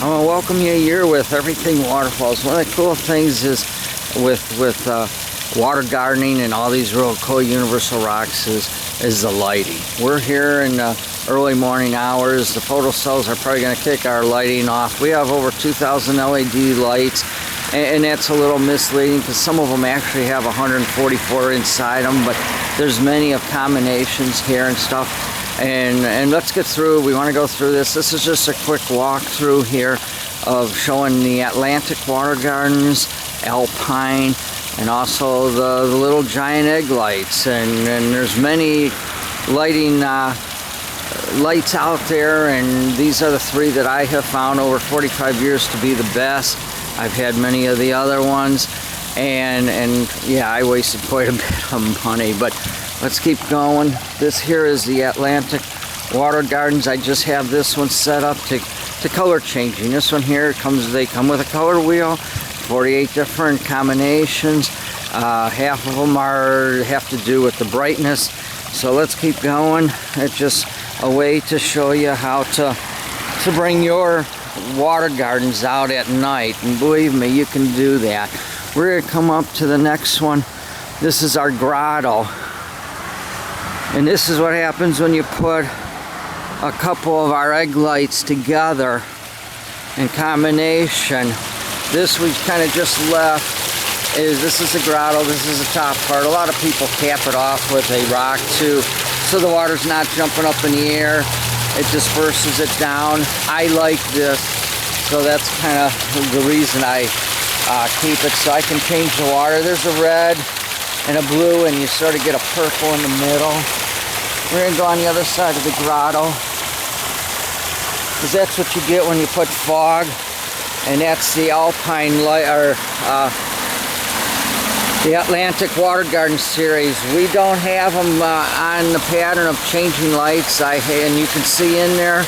I want to welcome you here with everything waterfalls. One of the cool things is with water gardening and all these real cool universal rocks is the lighting. We're here in early morning hours. The photo cells are probably going to kick our lighting off. We have over 2,000 LED lights, and that's a little misleading because some of them actually have 144 inside them, but there's many of combinations here and stuff. And let's get through. We want to go through this. This is just a quick walkthrough here of showing the Atlantic Watergardens, Alpine, and also the little giant egg lights. And there's many lighting lights out there, and these are the three that I have found over 45 years to be the best. I've had many of the other ones, and yeah, I wasted quite a bit of money, but let's keep going. This here is the Atlantic Watergardens. I just have this one set up to color changing. This one here they come with a color wheel, 48 different combinations. Half of them have to do with the brightness. So let's keep going. It's just a way to show you how to bring your water gardens out at night, and believe me, you can do that. We're gonna come up to the next one. This is our grotto. And this is what happens when you put a couple of our egg lights together in combination. This we kind of just left. This is the grotto, this is the top part. A lot of people cap it off with a rock too, so the water's not jumping up in the air. It disperses it down. I like this, so that's kind of the reason I keep it, so I can change the water. There's a red and a blue, and you sort of get a purple in the middle. We're gonna go on the other side of the grotto, because that's what you get when you put fog, and that's the Alpine light, or the Atlantic Watergarden series. We don't have them on the pattern of changing lights. And you can see in there,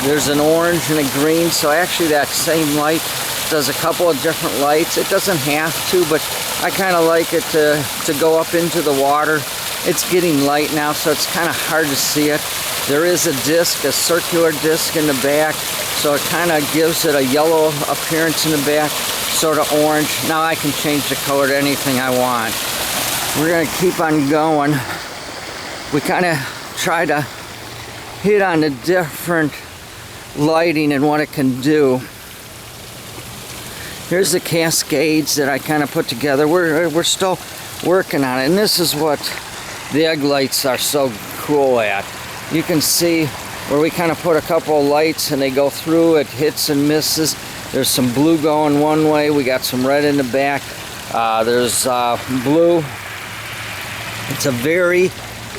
there's an orange and a green, so actually that same light does a couple of different lights. It doesn't have to, but I kind of like it to go up into the water. It's getting light now, so it's kind of hard to see it. There is a disc, a circular disc in the back, so it kind of gives it a yellow appearance in the back, sort of orange. Now I can change the color to anything I want. We're going to keep on going. We kind of try to hit on the different lighting and what it can do. Here's the cascades that I kind of put together. We're still working on it, and this is what the egg lights are so cool at. You can see where we kind of put a couple of lights and they go through, it hits and misses. There's some blue going one way, we got some red in the back. There's blue. It's a very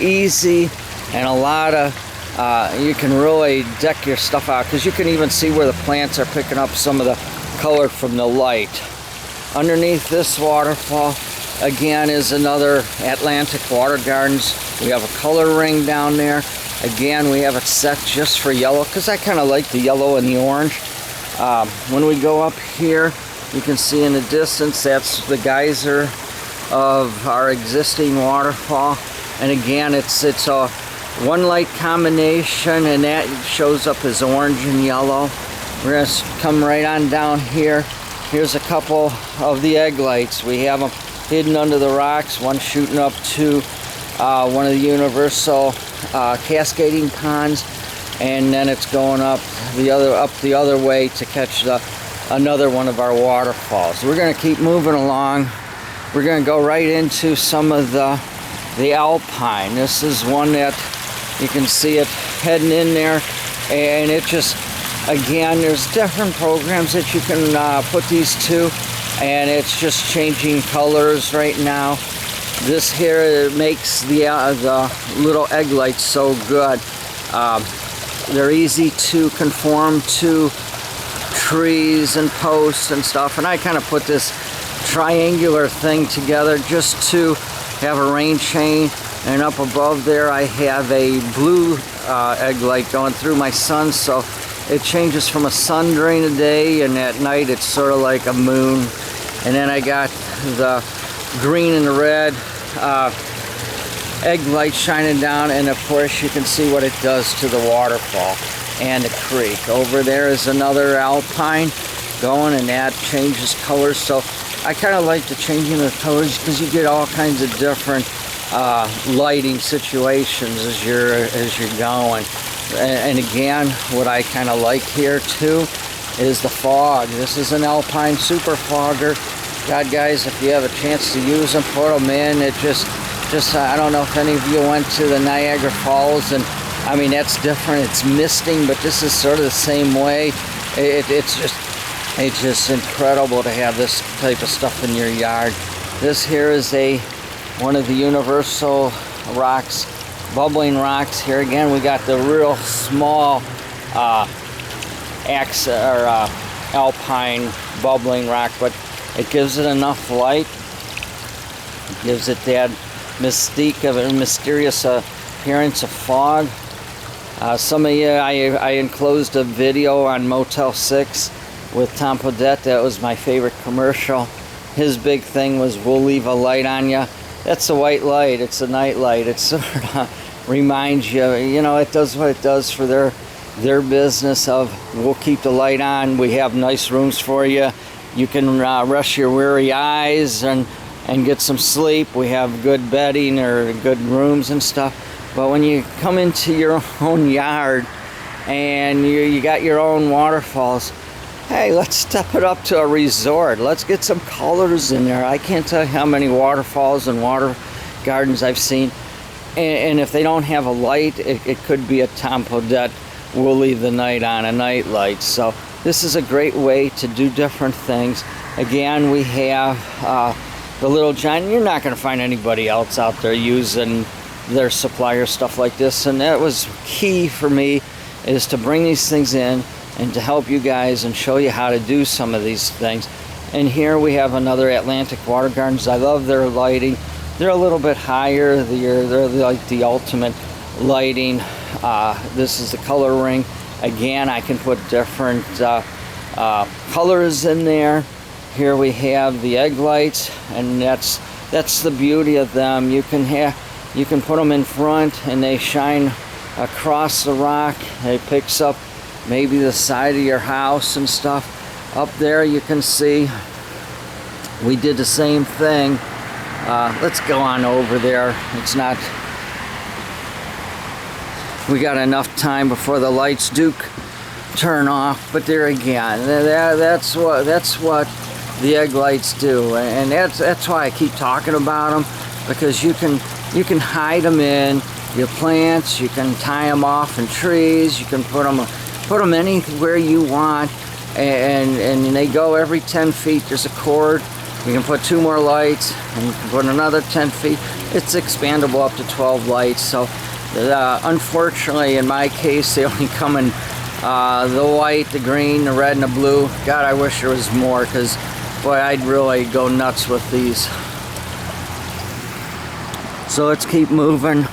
easy and a lot of, you can really deck your stuff out, because you can even see where the plants are picking up some of the color from the light. Underneath this waterfall, again, is another Atlantic Watergardens. We have a color ring down there. Again, we have it set just for yellow, because I kind of like the yellow and the orange. When we go up here, you can see in the distance, that's the geyser of our existing waterfall. And again, it's a one light combination, and that shows up as orange and yellow. We're going to come right on down here. Here's a couple of the egg lights. We have them hidden under the rocks, one shooting up to one of the universal cascading ponds, and then it's going up the other way to catch another one of our waterfalls. We're going to keep moving along. We're going to go right into some of the Alpine. This is one that you can see it heading in there, and it just, again, there's different programs that you can put these to, and it's just changing colors right now. This here makes the little egg lights so good. They're easy to conform to trees and posts and stuff, and I kind of put this triangular thing together just to have a rain chain, and up above there I have a blue egg light going through my sun, so it changes from a sun during the day, and at night it's sort of like a moon. And then I got the green and the red egg light shining down, and of course you can see what it does to the waterfall. and a creek. Over there is another Alpine going, and that changes colors. So I kind of like the changing of the colors because you get all kinds of different lighting situations as you're going. And again, what I kind of like here too is the fog. This is an Alpine super fogger. God, guys, if you have a chance to use them, put them in. It just I don't know if any of you went to the Niagara Falls, and I mean, that's different. It's misting, but this is sort of the same way. It's just incredible to have this type of stuff in your yard. This here is one of the universal rocks, bubbling rocks. Here again, we got the real small Alpine bubbling rock, but it gives it enough light. It gives it that mystique of a mysterious appearance of fog. Some of you, I enclosed a video on Motel 6 with Tom Podette. That was my favorite commercial. His big thing was, we'll leave a light on you. That's a white light. It's a night light. It sort of reminds you, you know, it does what it does for their business of, we'll keep the light on. We have nice rooms for you. You can rest your weary eyes and get some sleep. We have good bedding or good rooms and stuff. But when you come into your own yard and you got your own waterfalls, hey, let's step it up to a resort. Let's get some colors in there. I can't tell you how many waterfalls and water gardens I've seen. And if they don't have a light, it could be a Tom Podette, we'll leave the night on, a night light. So this is a great way to do different things. Again, we have the Little Giant. You're not going to find anybody else out there using their supplier stuff like this. And that was key for me, is to bring these things in and to help you guys and show you how to do some of these things. And here we have another Atlantic Watergardens. I love their lighting. They're a little bit higher. They're like the ultimate lighting. This is the color ring. Again, I can put different colors in there. Here we have the egg lights, and that's the beauty of them. You can put them in front, and they shine across the rock. It picks up maybe the side of your house and stuff. Up there you can see we did the same thing. Let's go on over there. It's not, we got enough time before the lights do turn off. But there again, that's what the egg lights do, and that's why I keep talking about them, because you can hide them in your plants. You can tie them off in trees. You can put them anywhere you want, and they go every 10 feet. There's a cord. You can put 2 more lights, and you can put another 10 feet. It's expandable up to 12 lights. So unfortunately, in my case, they only come in the white, the green, the red, and the blue. God, I wish there was more, because boy, I'd really go nuts with these. So let's keep moving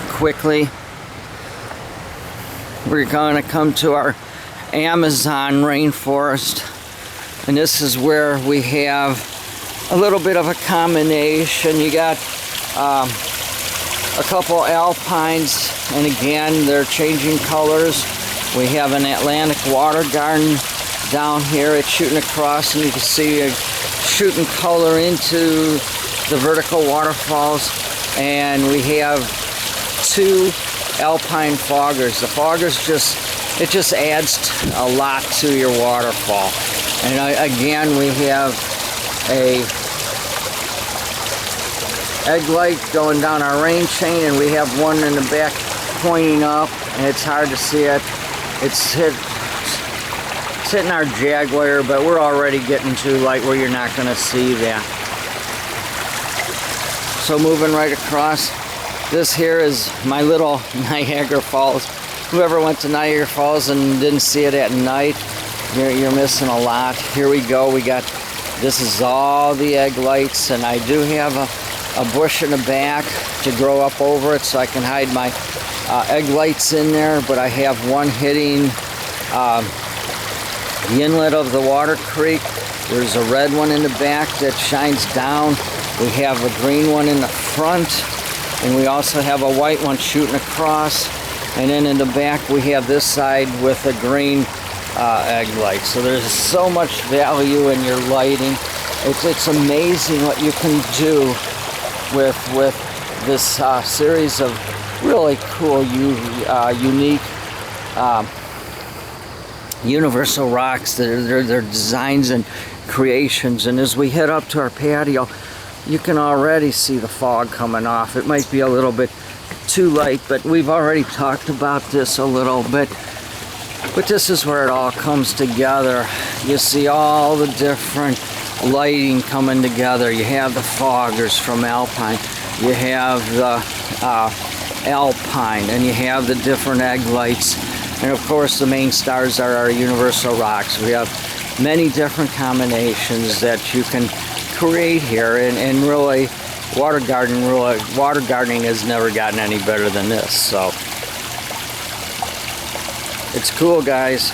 quickly. We're going to come to our Amazon rainforest, and this is where we have a little bit of a combination. You got a couple Alpines, and again, they're changing colors. We have an Atlantic Watergarden down here. It's shooting across, and you can see it shooting color into the vertical waterfalls. And we have 2 Alpine foggers. The foggers it just adds a lot to your waterfall. And again, we have a egg light going down our rain chain, and we have one in the back pointing up, and it's hard to see it. It's hitting our Jaguar, but we're already getting to light where you're not going to see that. So moving right across, this here is my little Niagara Falls. Whoever went to Niagara Falls and didn't see it at night, you're missing a lot. Here we go. This is all the egg lights, and I do have a bush in the back to grow up over it so I can hide my egg lights in there. But I have one hitting the inlet of the water creek. There's a red one in the back that shines down. We have a green one in the front, and we also have a white one shooting across. And then in the back we have this side with a green egg light. So there's so much value in your lighting. It's amazing what you can do with this series of really cool, unique universal rocks. They're designs and creations. And as we head up to our patio, you can already see the fog coming off. It might be a little bit too light, but we've already talked about this a little bit. But this is where it all comes together. You see all the different lighting coming together. You have the foggers from Alpine. You have the Alpine, and you have the different egg lights. And of course the main stars are our universal rocks. We have many different combinations that you can create here, and really water gardening has never gotten any better than this. So it's cool, guys.